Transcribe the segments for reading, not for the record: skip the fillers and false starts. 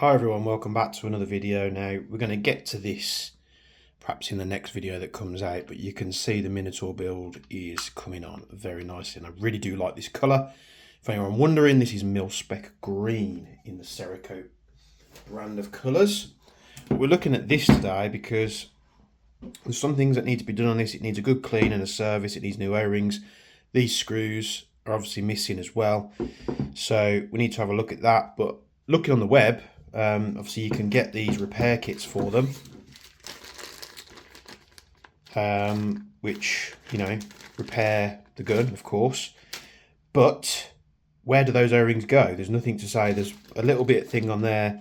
Hi everyone, welcome back to another video. Now we're going to get to this perhaps in the next video that comes out, but you can see the Minotaur build is coming on very nicely and I really do like this colour. If anyone wondering, this is mil-spec green in the Cerakote brand of colours. But we're looking at this today because there's some things that need to be done on this. It needs a good clean and a service, it needs new O-rings. These screws are obviously missing as well, so we need to have a look at that. But looking on the web, obviously you can get these repair kits for them, which, you know, repair the gun, of course. But where do those O-rings go? There's nothing to say. There's a little bit thing on there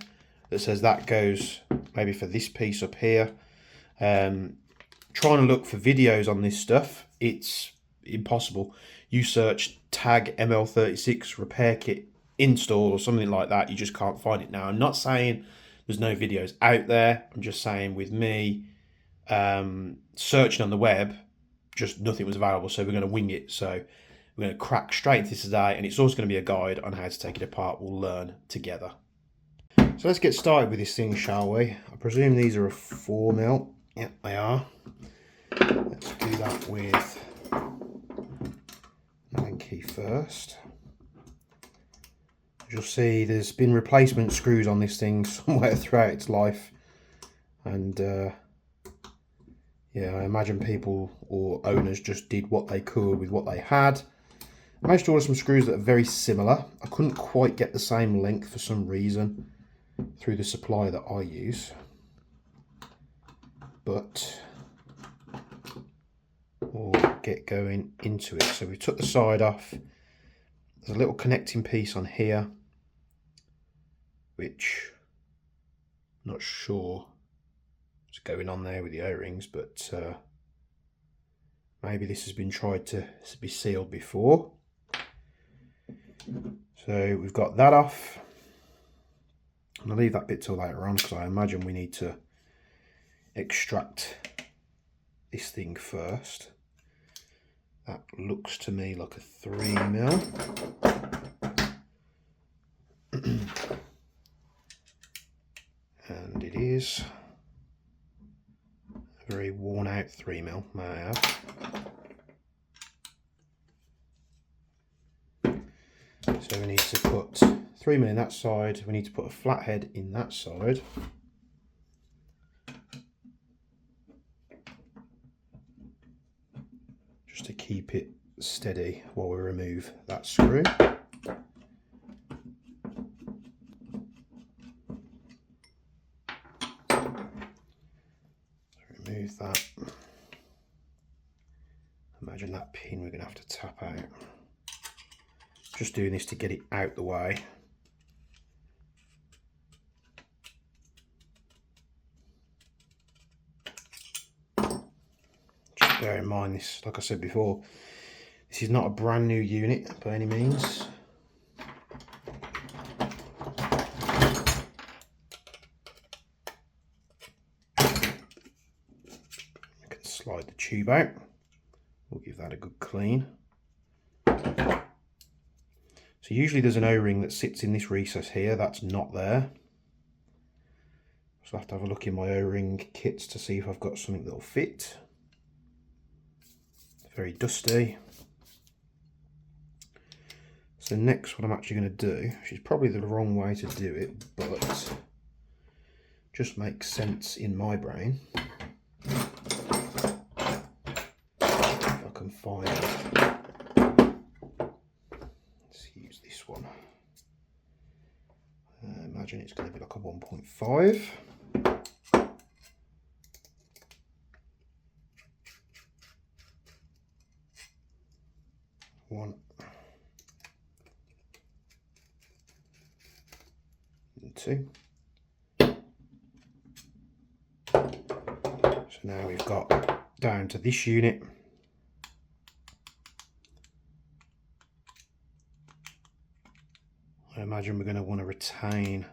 that says that goes maybe for this piece up here. Trying to look for videos on this stuff, it's impossible. You search Tag ML36 repair kit install or something like that, you just can't find it now. I'm not saying there's no videos out there, I'm just saying with me searching on the web, just nothing was available, so we're going to wing it. So we're going to crack straight into this today, and it's also going to be a guide on how to take it apart. We'll learn together. So let's get started with this thing, shall we? I presume these are a 4mm. Yep, they are. Let's do that with Allen key first. As you'll see, there's been replacement screws on this thing somewhere throughout its life, and yeah, I imagine people or owners just did what they could with what they had. I managed to order some screws that are very similar. I couldn't quite get the same length for some reason through the supplier that I use, but we'll get going into it. So we took the side off. There's a little connecting piece on here, which I'm not sure what's going on there with the O-rings, but maybe this has been tried to be sealed before. So we've got that off. I'm going to leave that bit till later on because I imagine we need to extract this thing first. That looks to me like a 3mm. And it is a very worn out 3mm, may I add. So we need to put 3mm in that side, we need to put a flathead in that side. Just to keep it steady while we remove that screw. Remove that. Imagine that pin we're going to have to tap out. Just doing this to get it out the way. Just bear in mind this, like I said before, this is not a brand new unit by any means. Slide the tube out. We'll give that a good clean. So usually there's an O-ring that sits in this recess here. That's not there. So I have to have a look in my O-ring kits to see if I've got something that'll fit. Very dusty. So next what I'm actually going to do, which is probably the wrong way to do it, but just makes sense in my brain. Find let's use this one. Imagine it's going to be like a 1.5. One and two. So now we've got down to this unit. I imagine we're going to want to retain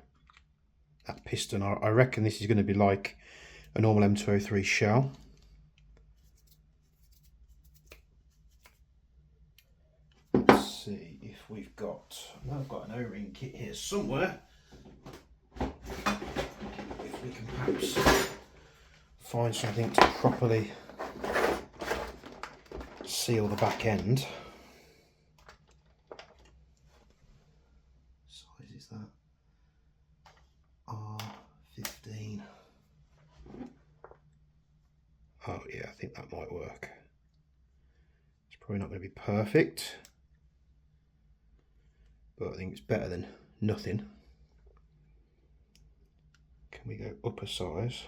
that piston. I reckon this is going to be like a normal M203 shell. Let's see if we've got, I've got an O-ring kit here somewhere. perhaps find something to properly seal the back end. What size is that? R15. Oh yeah, I think that might work. It's probably not going to be perfect, but I think it's better than nothing. Can we go up a size?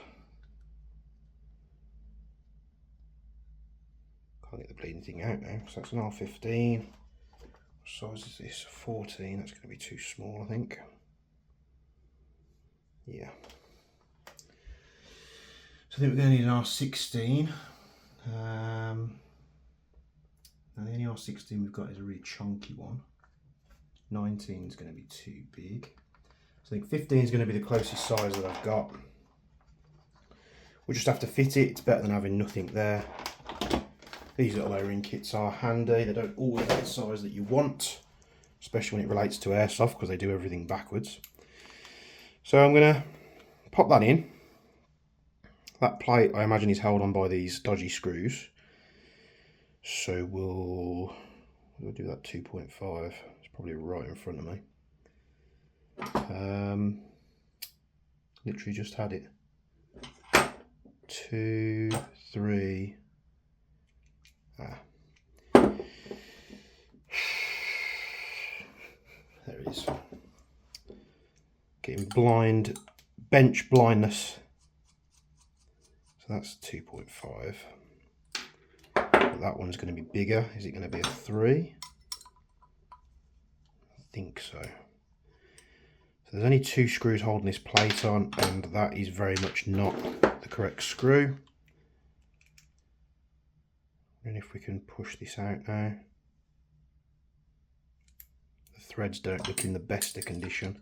Can't get the bleeding thing out now, so that's an R15. What size is this? 14. That's going to be too small, I think. Yeah. So I think we're going to need an R16. Now the only R16 we've got is a really chunky one. 19 is going to be too big. So I think 15 is going to be the closest size that I've got. We'll just have to fit it. It's better than having nothing there. These little O-ring kits are handy. They don't always have the size that you want, especially when it relates to airsoft, because they do everything backwards. So I'm going to pop that in. That plate, I imagine, is held on by these dodgy screws. So we'll do that 2.5. It's probably right in front of me. Literally just had it. 2, 3. There it is. Getting blind, bench blindness. So that's 2.5. But that one's going to be bigger. Is it going to be a 3? I think so. So there's only 2 screws holding this plate on, and that is very much not the correct screw. And if we can push this out now. The threads don't look in the best of condition.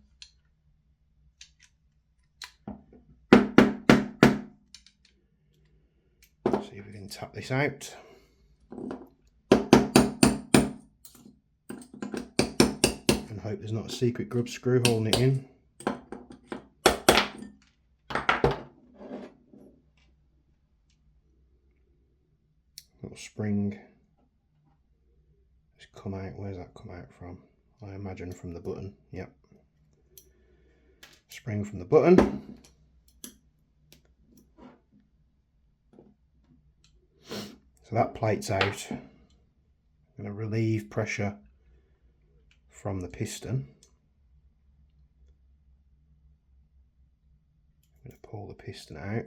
See if we can tap this out. And hope there's not a secret grub screw holding it in. Little spring has come out. Where's that come out from? I imagine from the button. Yep. Spring from the button. So that plate's out. I'm going to relieve pressure from the piston. I'm going to pull the piston out.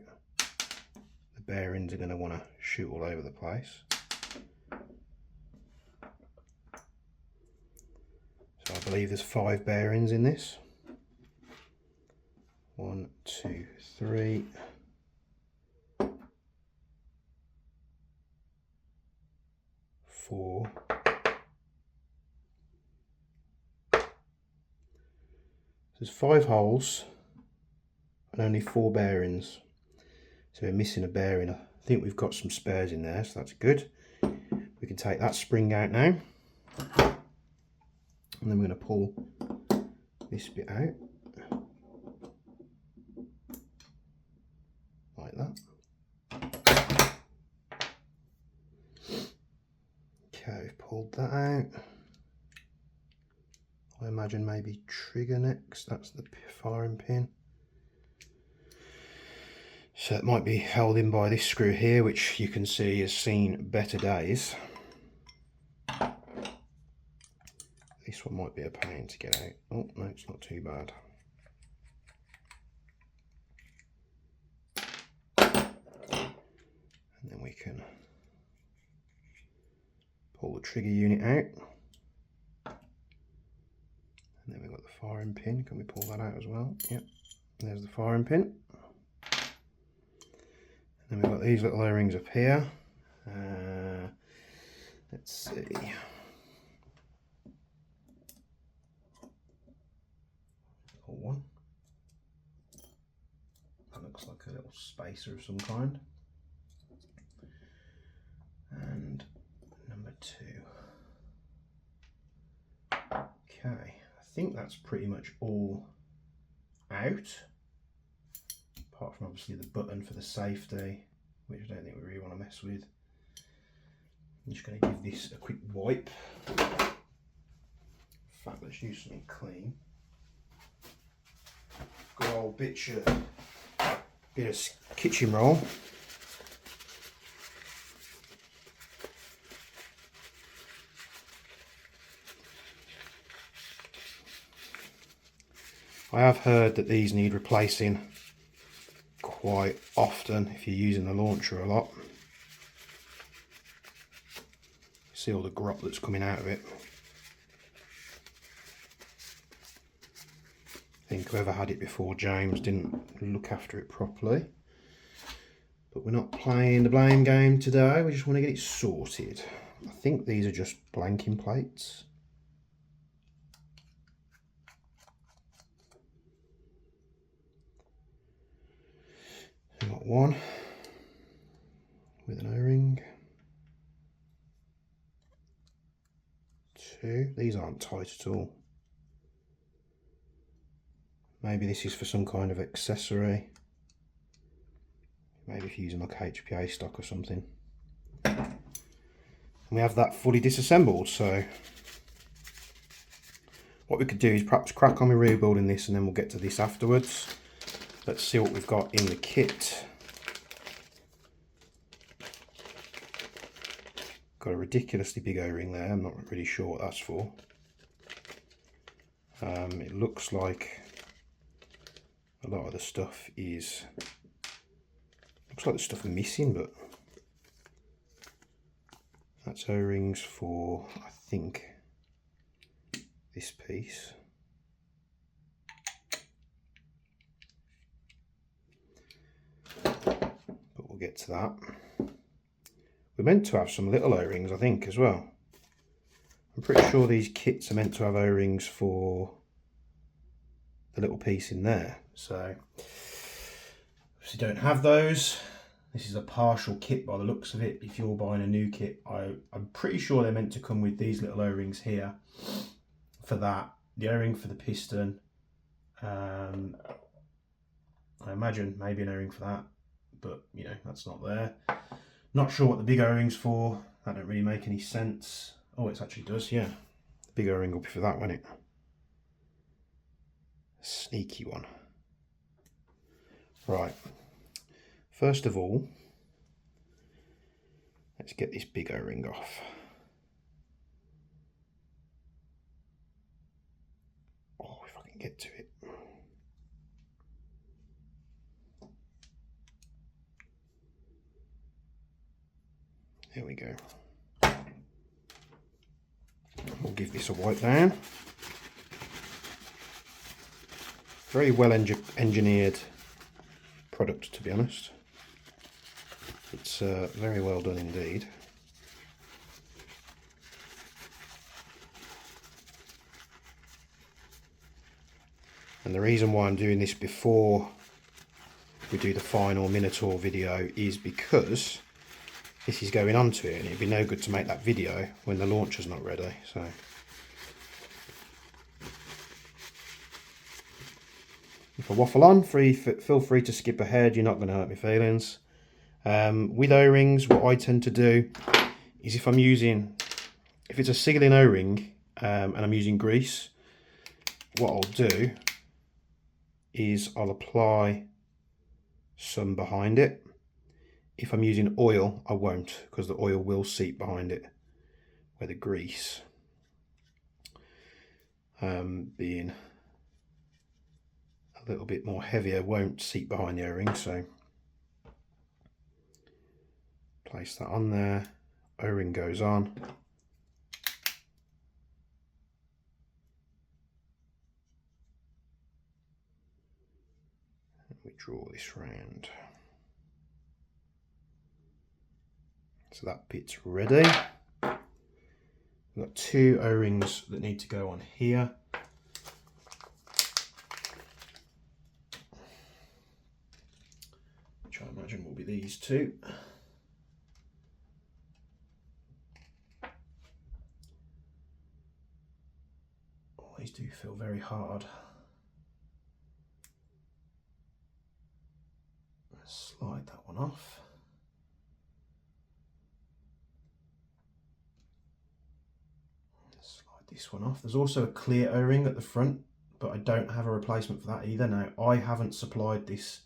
The bearings are going to want to shoot all over the place. So I believe there's 5 bearings in this. 1, 2, 3. 4. There's 5 holes and only 4 bearings. So we're missing a bearing. I think we've got some spares in there, so that's good. We can take that spring out now. And then we're going to pull this bit out. Like that. Okay, we've pulled that out. I imagine maybe trigger next. That's the firing pin. So it might be held in by this screw here, which you can see has seen better days. This one might be a pain to get out. Oh no, it's not too bad. And then we can pull the trigger unit out. And then we've got the firing pin. Can we pull that out as well? Yep. There's the firing pin. And then we've got these little O-rings up here. Let's see. Pull one. That looks like a little spacer of some kind. And number 2. Okay, I think that's pretty much all out, apart from obviously the button for the safety, which I don't think we really want to mess with. I'm just going to give this a quick wipe. In fact, let's use something clean. Good old bit of kitchen roll. I have heard that these need replacing quite often if you're using the launcher a lot. See all the grot that's coming out of it. I think whoever had it before James didn't look after it properly. But we're not playing the blame game today, we just want to get it sorted. I think these are just blanking plates. I've got one with an O-ring. Two, these aren't tight at all. Maybe this is for some kind of accessory. Maybe if you're using like HPA stock or something. And we have that fully disassembled, so what we could do is perhaps crack on with rebuilding this and then we'll get to this afterwards. Let's see what we've got in the kit. Got a ridiculously big O-ring there, I'm not really sure what that's for. It looks like a lot of the stuff is, looks like the stuff is missing, but that's O-rings for, I think, this piece. But we'll get to that. We're meant to have some little O-rings, I think, as well. I'm pretty sure these kits are meant to have O-rings for the little piece in there. So, if you don't have those, this is a partial kit by the looks of it. If you're buying a new kit, I'm pretty sure they're meant to come with these little O-rings here for that. The O-ring for the piston. I imagine maybe an O-ring for that, but you know, that's not there. Not sure what the big O-ring's for. That don't really make any sense. Oh, it actually does, yeah. The big O-ring will be for that, won't it? Sneaky one. Right. First of all, let's get this big O-ring off. Oh, if I can get to it. There we go. We'll give this a wipe down. Very well engineered product, to be honest. It's very well done indeed. And the reason why I'm doing this before we do the final Minotaur video is because this is going onto it, and it'd be no good to make that video when the launcher's not ready. So if I waffle on, feel free to skip ahead, you're not going to hurt my feelings. With O-rings, what I tend to do is if it's a sealing O-ring and I'm using grease, what I'll do is I'll apply some behind it. If I'm using oil, I won't, because the oil will seep behind it, where the grease, being a little bit more heavier, won't seep behind the O-ring. So place that on there, O-ring goes on. And we draw this round. So that bit's ready. We've got two O-rings that need to go on here. Which I imagine will be these two. Oh, these do feel very hard. slide that one off. Slide this one off. There's also a clear O-ring at the front, but I don't have a replacement for that either. Now, I haven't supplied this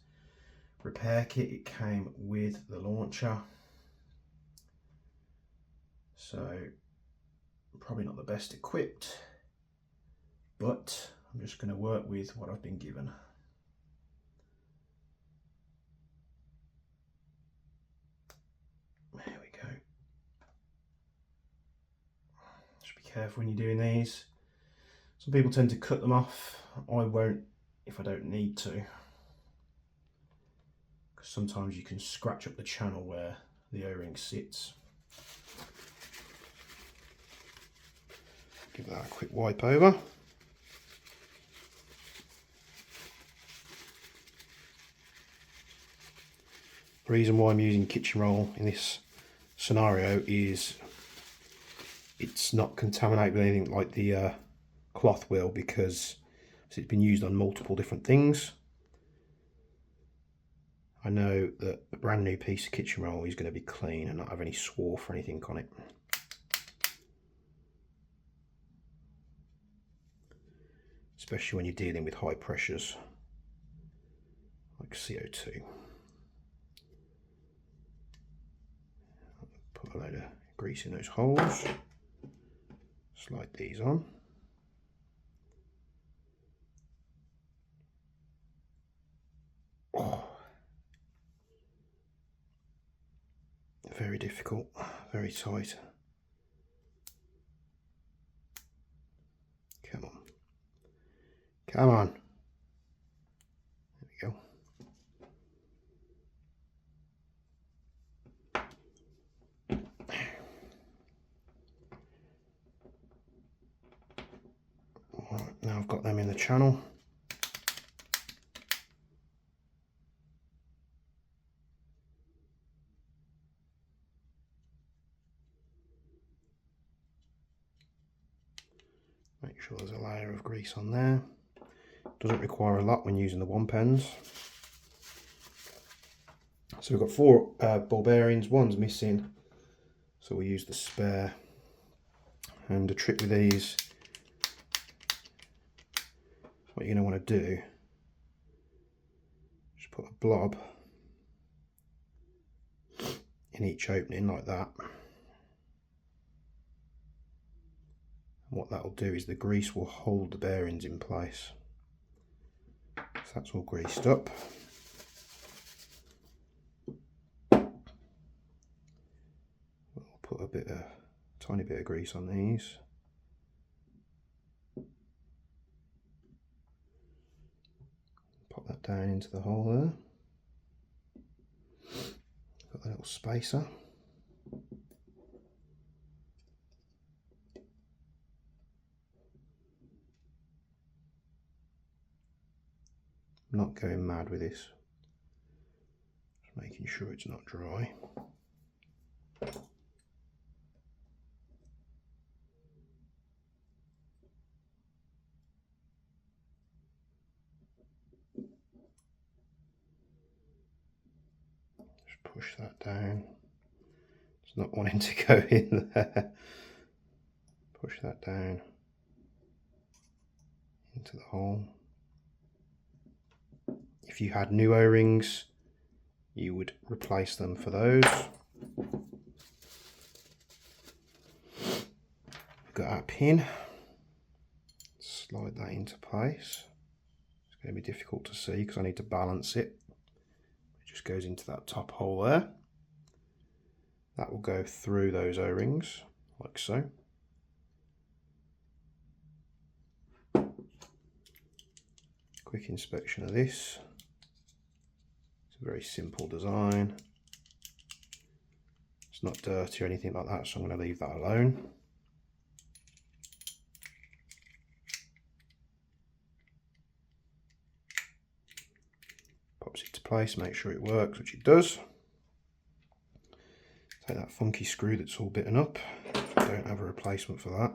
repair kit. It came with the launcher. So, probably not the best equipped, but I'm just going to work with what I've been given. There we go. Just be careful when you're doing these. Some people tend to cut them off. I won't if I don't need to, because sometimes you can scratch up the channel where the O-ring sits. Give that a quick wipe over. The reason why I'm using kitchen roll in this scenario is it's not contaminated with anything like the cloth will, because it's been used on multiple different things. I know that a brand new piece of kitchen roll is going to be clean and not have any swarf or anything on it. Especially when you're dealing with high pressures like CO2. Put a load of grease in those holes, slide these on. Oh, very difficult, very tight. Come on. Come on. There we go. Right, now I've got them in the channel. Make sure there's a layer of grease on there. Doesn't require a lot when using the 1-pens. So we've got 4 ball bearings, one's missing, so we'll use the spare. And the trick with these, what you're going to want to do, just put a blob in each opening like that. And what that will do is the grease will hold the bearings in place. So that's all greased up. We'll put a tiny bit of grease on these. Pop that down into the hole there. Got the little spacer. I'm not going mad with this. Just making sure it's not dry. Just push that down. It's not wanting to go in there. Push that down into the hole. If you had new O-rings, you would replace them for those. We've got our pin. Slide that into place. It's going to be difficult to see because I need to balance it. It just goes into that top hole there. That will go through those O-rings, like so. Quick inspection of this. It's a very simple design. It's not dirty or anything like that, so I'm going to leave that alone. Pops it to place, make sure it works, which it does. Take that funky screw that's all bitten up. Don't have a replacement for that.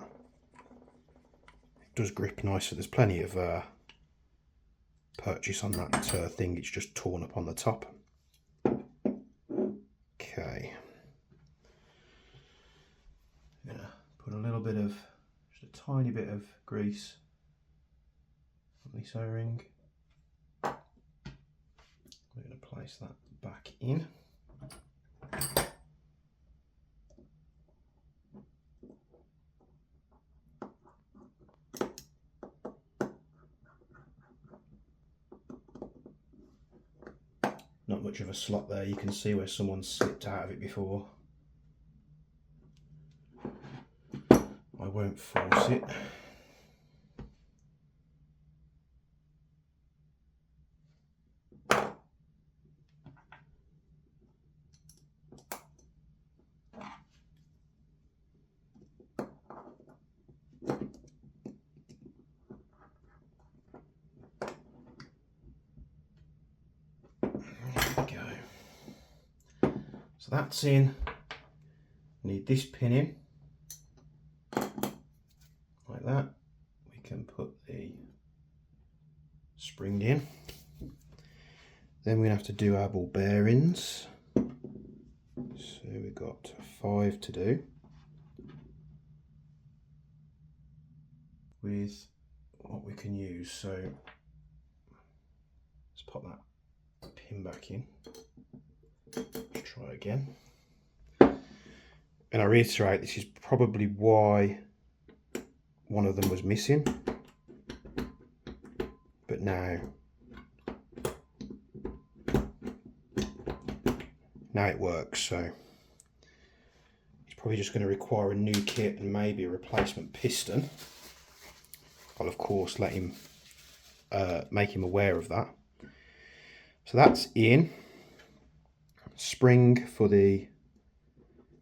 It does grip nicer. There's plenty of purchase on that thing. It's just torn up on the top. Okay. I'm gonna put a little bit of, just a tiny bit of grease on this O-ring. We're going to place that back in. Not much of a slot there, you can see where someone slipped out of it before. I won't force it. So that's in. Need this pin in, like that. We can put the spring in. Then we're going to have to do our ball bearings. So we've got 5 to do. With what we can use. So let's pop that pin back in. Let's try again. And I reiterate, this is probably why one of them was missing. But now it works, so it's probably just going to require a new kit and maybe a replacement piston. I'll of course let him make him aware of that. So that's in. Spring for the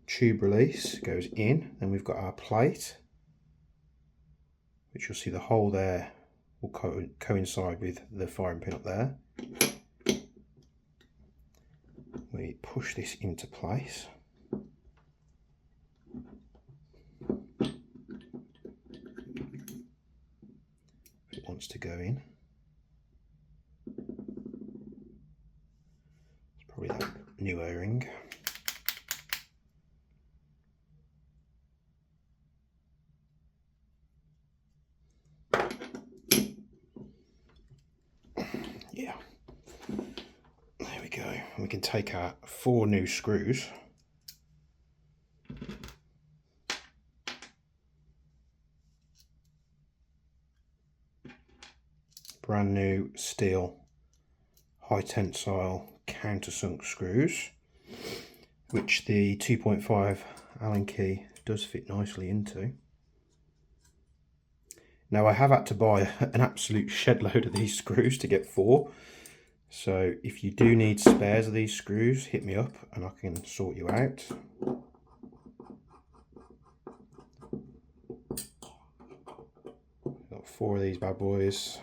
tube release goes in. Then we've got our plate, which you'll see the hole there will coincide with the firing pin up there. We push this into place. If it wants to go in. It's probably that new O-ring. Yeah. There we go. And we can take our 4 new screws. Brand new steel high tensile countersunk screws, which the 2.5 Allen key does fit nicely into. Now I have had to buy an absolute shed load of these screws to get 4. So if you do need spares of these screws, hit me up and I can sort you out. Got 4 of these bad boys.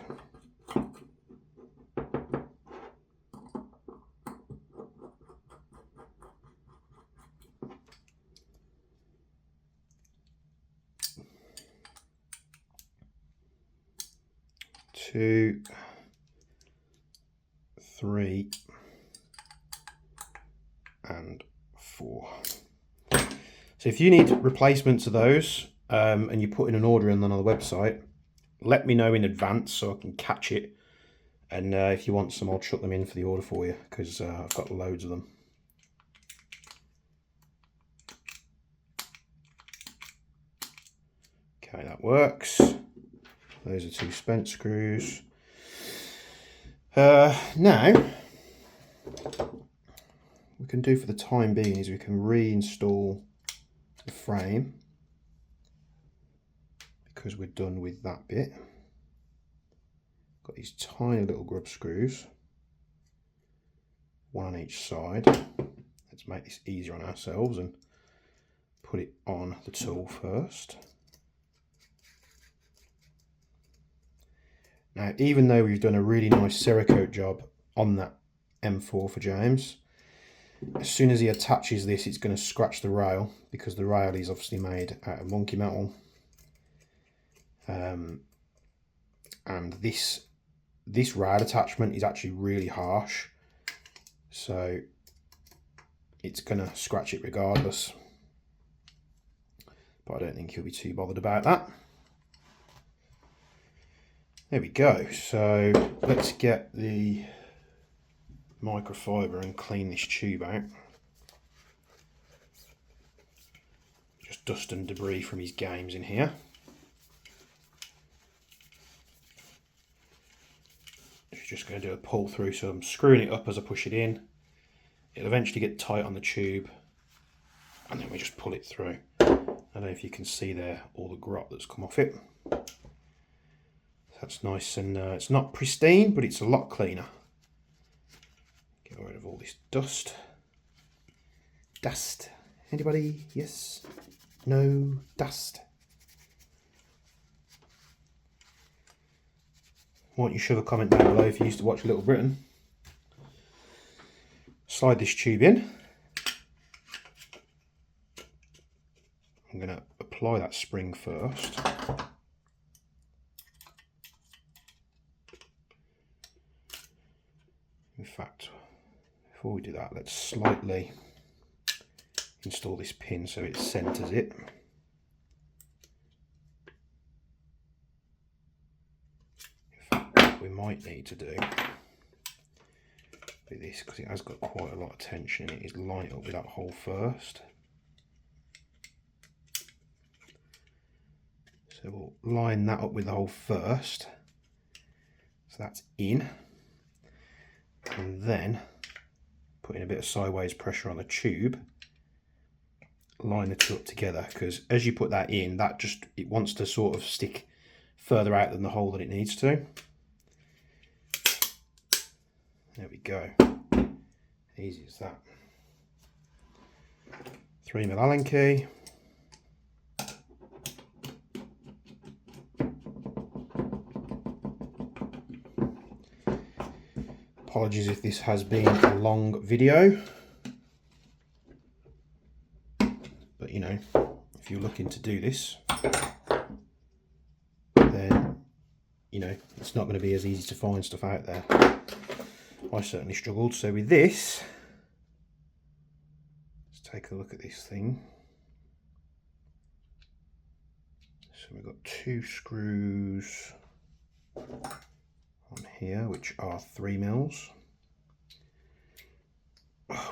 Two, 3 and 4. So if you need replacements of those and you put in an order in on the website, let me know in advance so I can catch it, and if you want some I'll chuck them in for the order for you, because I've got loads of them. Okay, that works. Those are 2 spent screws. Now, what we can do for the time being is we can reinstall the frame, because we're done with that bit. Got these tiny little grub screws, 1 on each side. Let's make this easier on ourselves and put it on the tool first. Now, even though we've done a really nice Cerakote job on that M4 for James, as soon as he attaches this, it's going to scratch the rail, because the rail is obviously made out of monkey metal. And this rail attachment is actually really harsh. So it's going to scratch it regardless. But I don't think he'll be too bothered about that. There we go. So let's get the microfiber and clean this tube out. Just dust and debris from his games in here. Just going to do a pull through, so I'm screwing it up as I push it in. It'll eventually get tight on the tube, and then we just pull it through. I don't know if you can see there all the grot that's come off it. That's nice, and it's not pristine, but it's a lot cleaner. Get rid of all this dust. Dust. Anybody? Yes? No? Dust. Why don't you shove a comment down below if you used to watch Little Britain. Slide this tube in. I'm going to apply that spring first. In fact, before we do that, let's slightly install this pin so it centres it. In fact, what we might need to do with this, because it has got quite a lot of tension in it, is line it up with that hole first. So we'll line that up with the hole first. So that's in. And then putting a bit of sideways pressure on the tube, line the two up together, because as you put that in, it wants to sort of stick further out than the hole that it needs to. There we go. Easy as that. 3mm Allen key. Apologies if this has been a long video, but you know, if you're looking to do this, then you know it's not going to be as easy to find stuff out there. I certainly struggled. So with this, let's take a look at this thing. So we've got 2 screws on here, which are 3mm,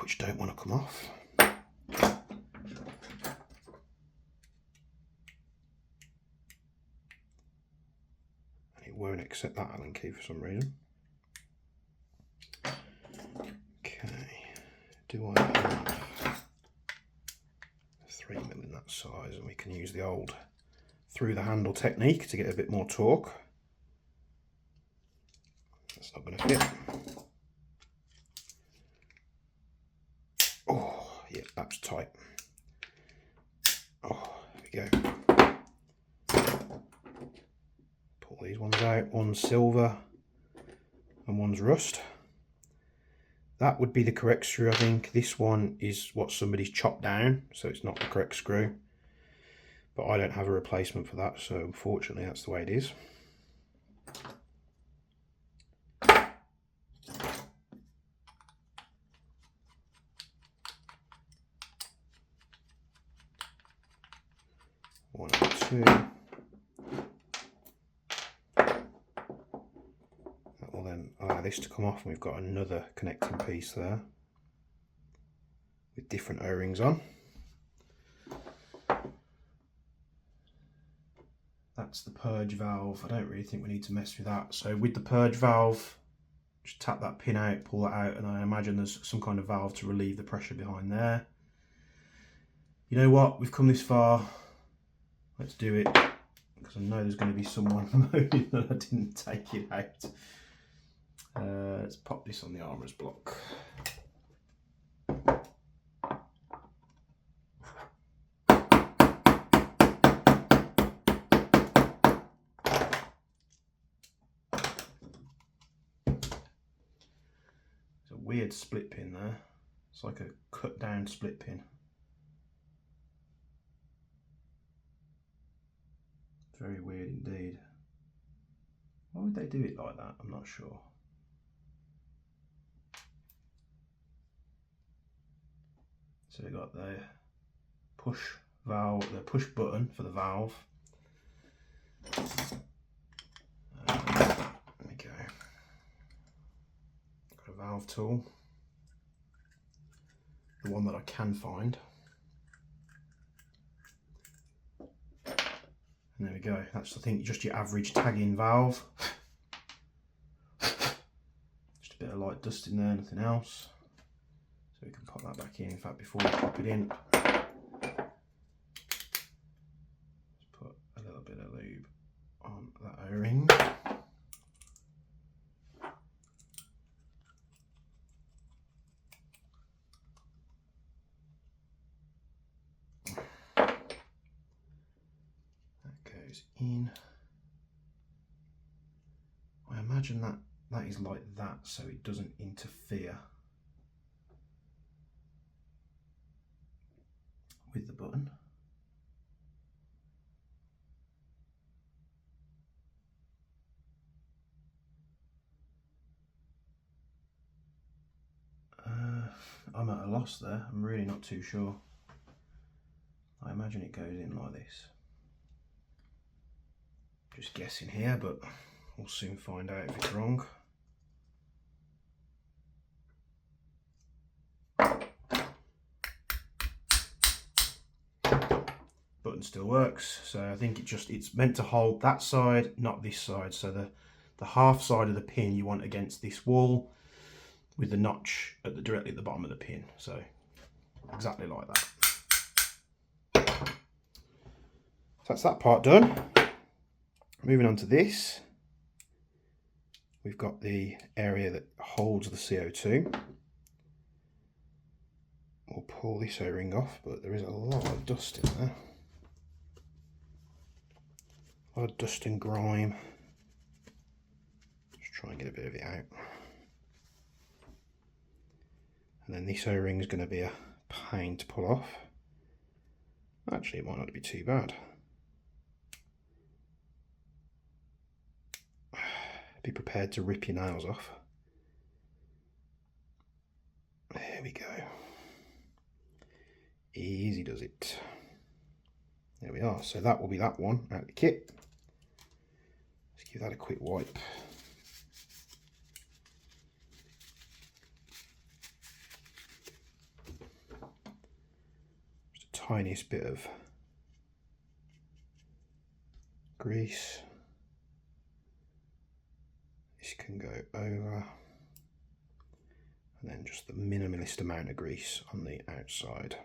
which don't want to come off. And it won't accept that Allen key for some reason. Okay, do I have 3mm in that size? And we can use the old through the handle technique to get a bit more torque. That's not going to fit. Oh, yeah, that's tight. Oh, there we go. Pull these ones out. One's silver and one's rust. That would be the correct screw, I think. This one is what somebody's chopped down, so it's not the correct screw. But I don't have a replacement for that, so unfortunately that's the way it is. One and two. That will then allow this to come off, and we've got another connecting piece there with different O-rings on. That's the purge valve. I don't really think we need to mess with that. So with the purge valve, just tap that pin out, pull that out, and I imagine there's some kind of valve to relieve the pressure behind there. You know what? We've come this far. Let's do it, because I know there's going to be someone moaning that I didn't take it out. Let's pop this on the armourer's block. There's a weird split pin there. It's like a cut down split pin. Very weird indeed. Why would they do it like that? I'm not sure. So we've got the push valve, the push button for the valve. There we go. Got a valve tool, the one that I can find. And there we go. That's, I think, just your average tag-in valve. Just a bit of light dust in there, nothing else. So we can pop that back in. In fact, before we pop it in, let's put a little bit of lube on that O-ring. In. I imagine that is like that, so it doesn't interfere with the button. I'm at a loss there. I'm really not too sure. I imagine it goes in like this. Just guessing here, but we'll soon find out if it's wrong. Button still works, so I think it's meant to hold that side, not this side. So the half side of the pin you want against this wall, with the notch directly at the bottom of the pin. So exactly like that. So that's that part done. Moving on to this, we've got the area that holds the CO2. We'll pull this O-ring off, but there is a lot of dust in there. A lot of dust and grime. Just try and get a bit of it out. And then this O-ring is going to be a pain to pull off. Actually, it might not be too bad. Be prepared to rip your nails off. There we go. Easy does it. There we are. So that will be that one out of the kit. Let's give that a quick wipe. Just the tiniest bit of grease. This can go over, and then just the minimalist amount of grease on the outside.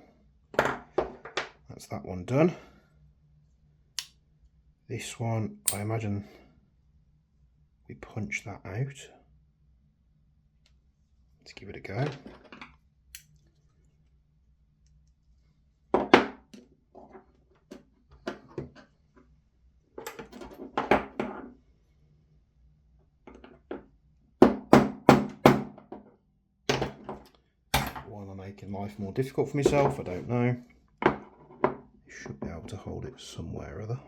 That's that one done. This one, I imagine we punch that out. Let's give it a go. Why am I making life more difficult for myself? I don't know. You should be able to hold it somewhere or other.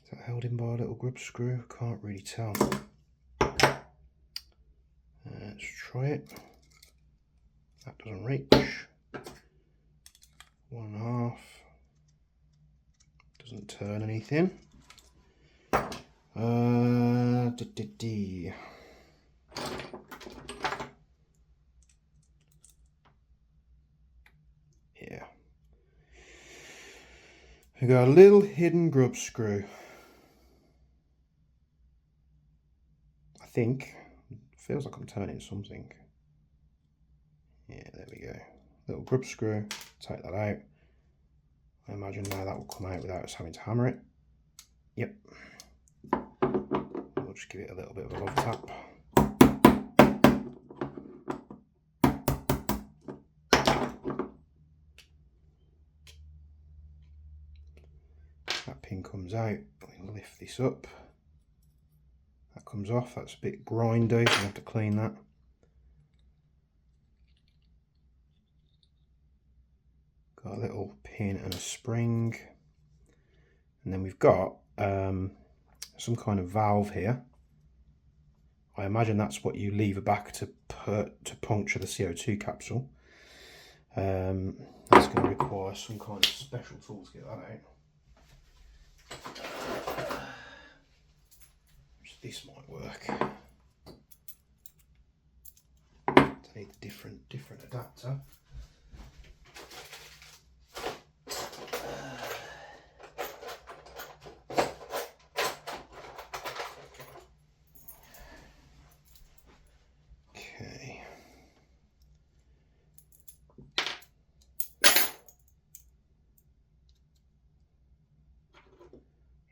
Is that held in by a little grub screw? Can't really tell. Let's try it. That doesn't reach. 1.5. Doesn't turn anything. Yeah. We got a little hidden grub screw. I think. Feels like I'm turning something. Yeah, there we go. Little grub screw. Take that out. I imagine now that will come out without us having to hammer it. Yep. We'll just give it a little bit of a love tap. That pin comes out. We'll lift this up. That comes off. That's a bit grindy, so I have to clean that. Got a little pin and a spring, and then we've got some kind of valve here. I imagine that's what you lever back to puncture the CO2 capsule. That's going to require some kind of special tool to get that out. This might work. I need a different adapter. Okay.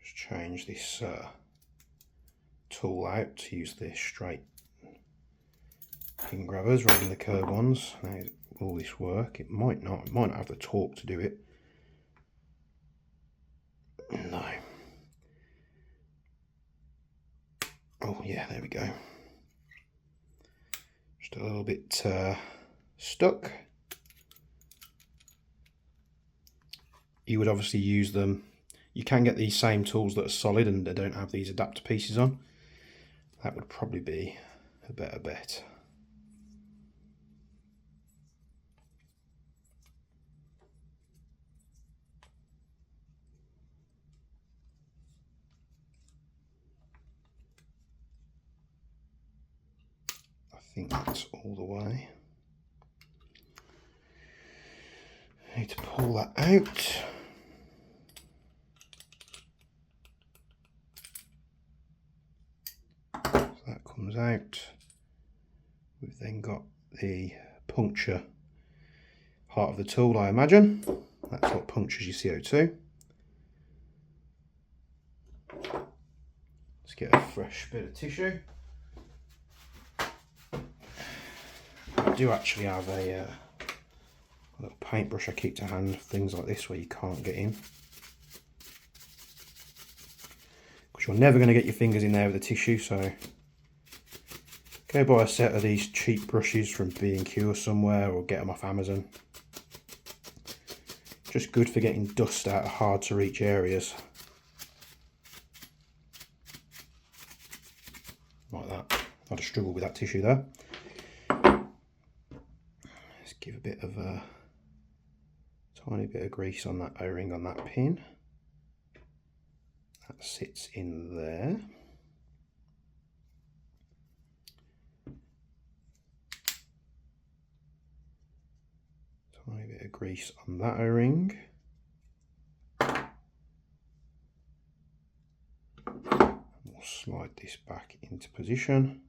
Just change this tool out to use the straight pin grabbers rather than the curved ones. Now, will this work? It might not. It might not have the torque to do it. No. Oh yeah, there we go. Just a little bit stuck. You would obviously use them. You can get these same tools that are solid and they don't have these adapter pieces on. That would probably be a better bet. I think that's all the way. I need to pull that out. That comes out. We've then got the puncture part of the tool, I imagine. That's what punctures your CO2. Let's get a fresh bit of tissue. I do actually have a little paintbrush I keep to hand for things like this where you can't get in. Because you're never going to get your fingers in there with the tissue, so go buy a set of these cheap brushes from B&Q or somewhere, or get them off Amazon. Just good for getting dust out of hard to reach areas. Like that. I'd have struggled with that tissue there. Let's give a bit of a tiny bit of grease on that O-ring on that pin. That sits in there. Tiny bit of grease on that O-ring. We'll slide this back into position.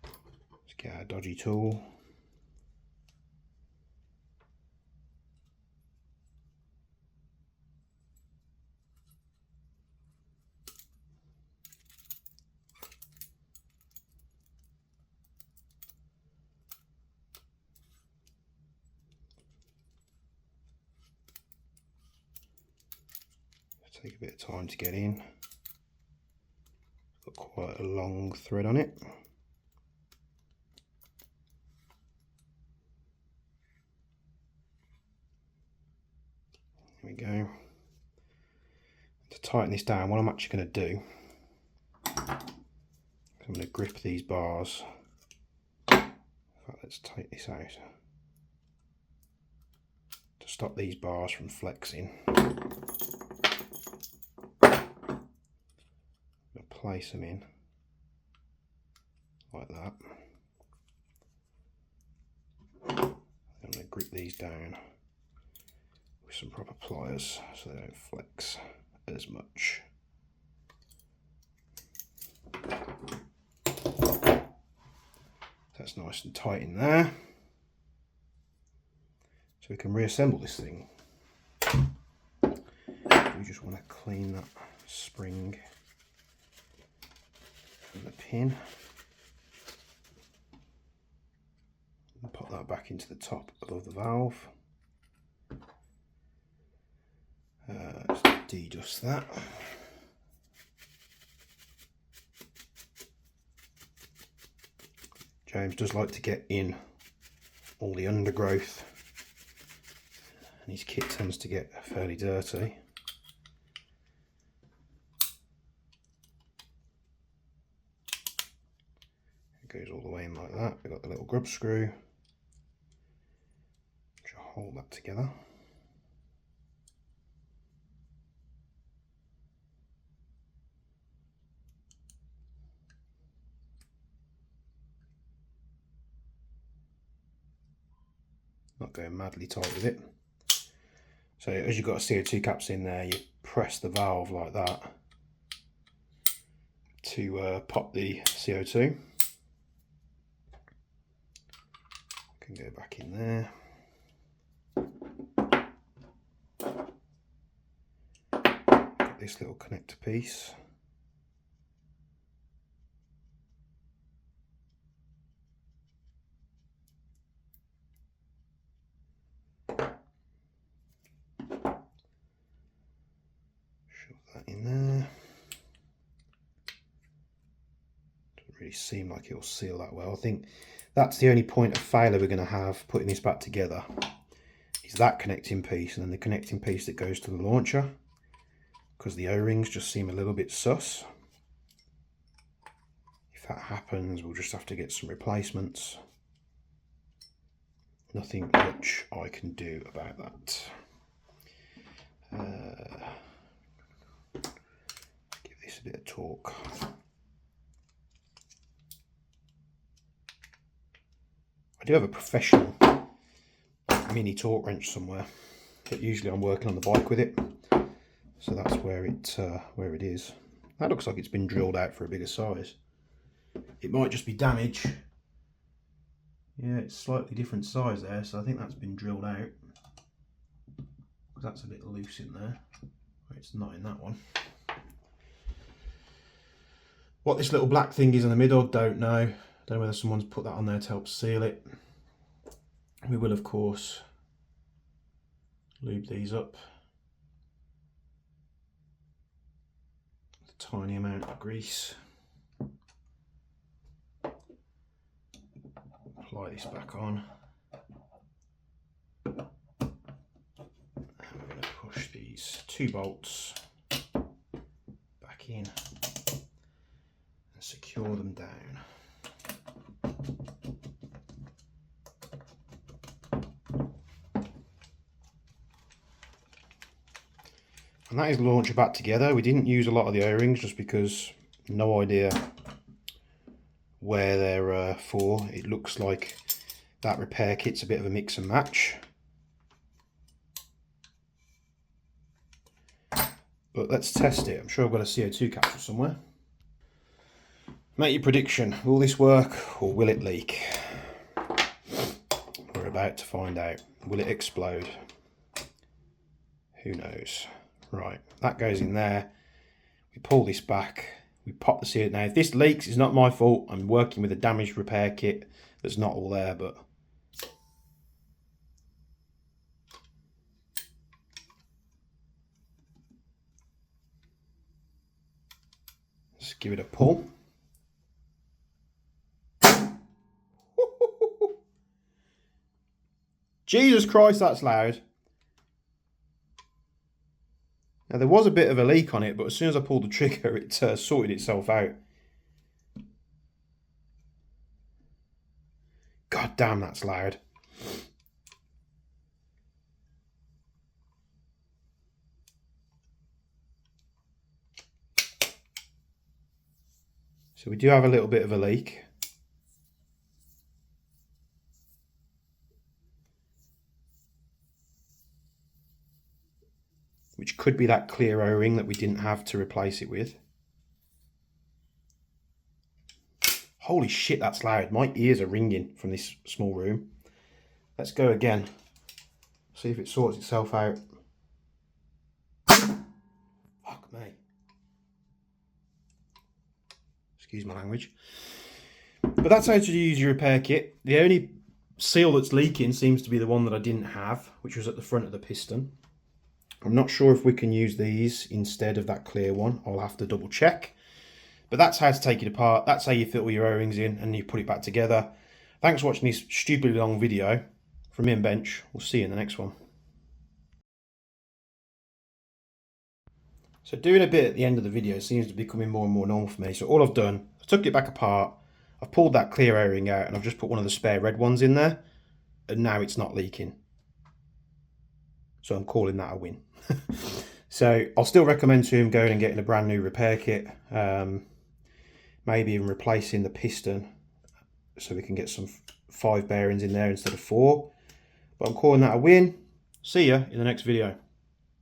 Let's get our dodgy tool. Take a bit of time to get in. It's got quite a long thread on it. There we go. To tighten this down, what I'm actually going to do, I'm going to grip these bars. In fact, let's take this out to stop these bars from flexing. Place them in like that. I'm going to grip these down with some proper pliers so they don't flex as much. That's nice and tight in there. So we can reassemble this thing. We just want to clean that spring and the pin and pop that back into the top above the valve. Let's de-dust that. James does like to get in all the undergrowth, and his kit tends to get fairly dirty. It goes all the way in like that. We've got the little grub screw, which will hold that together. Not going madly tight with it. So as you've got CO2 caps in there, you press the valve like that to pop the CO2. Can go back in there. Got this little connector piece. In there. Doesn't really seem like it'll seal that well. I think that's the only point of failure we're going to have putting this back together, is that connecting piece and then the connecting piece that goes to the launcher, because the O-rings just seem a little bit sus. If that happens, we'll just have to get some replacements. Nothing much I can do about that. Give this a bit of torque. I do have a professional mini torque wrench somewhere, but usually I'm working on the bike with it, so that's where it is. That looks like it's been drilled out for a bigger size. It might just be damage. Yeah, it's slightly different size there, so I think that's been drilled out. That's a bit loose in there. It's not in that one. What this little black thing is in the middle, don't know. Don't know whether someone's put that on there to help seal it. We will, of course, lube these up. A tiny amount of grease. Apply this back on. And we're going to push these 2 bolts back in and secure them down. And that is the launcher back together. We didn't use a lot of the O-rings just because no idea where they're for. It looks like that repair kit's a bit of a mix and match. But let's test it. I'm sure I've got a CO2 capsule somewhere. Make your prediction. Will this work or will it leak? We're about to find out. Will it explode? Who knows? Right, that goes in there. We pull this back. We pop the CO2. Now, if this leaks, it's not my fault. I'm working with a damaged repair kit that's not all there, but let's give it a pull. Jesus Christ, that's loud. Now, there was a bit of a leak on it, but as soon as I pulled the trigger, it sorted itself out. God damn, that's loud. So we do have a little bit of a leak. Which could be that clear O-ring that we didn't have to replace it with. Holy shit, that's loud. My ears are ringing from this small room. Let's go again. See if it sorts itself out. Fuck me. Excuse my language. But that's how to use your repair kit. The only seal that's leaking seems to be the one that I didn't have, which was at the front of the piston. I'm not sure if we can use these instead of that clear one. I'll have to double check. But that's how to take it apart. That's how you fit all your O-rings in and you put it back together. Thanks for watching this stupidly long video from me and Bench. We'll see you in the next one. So doing a bit at the end of the video seems to be becoming more and more normal for me. So all I've done, I took it back apart, I've pulled that clear O-ring out, and I've just put one of the spare red ones in there, and now it's not leaking. So I'm calling that a win. So I'll still recommend to him going and getting a brand new repair kit, maybe even replacing the piston so we can get some 5 bearings in there instead of 4. But I'm calling that a win. See ya in the next video.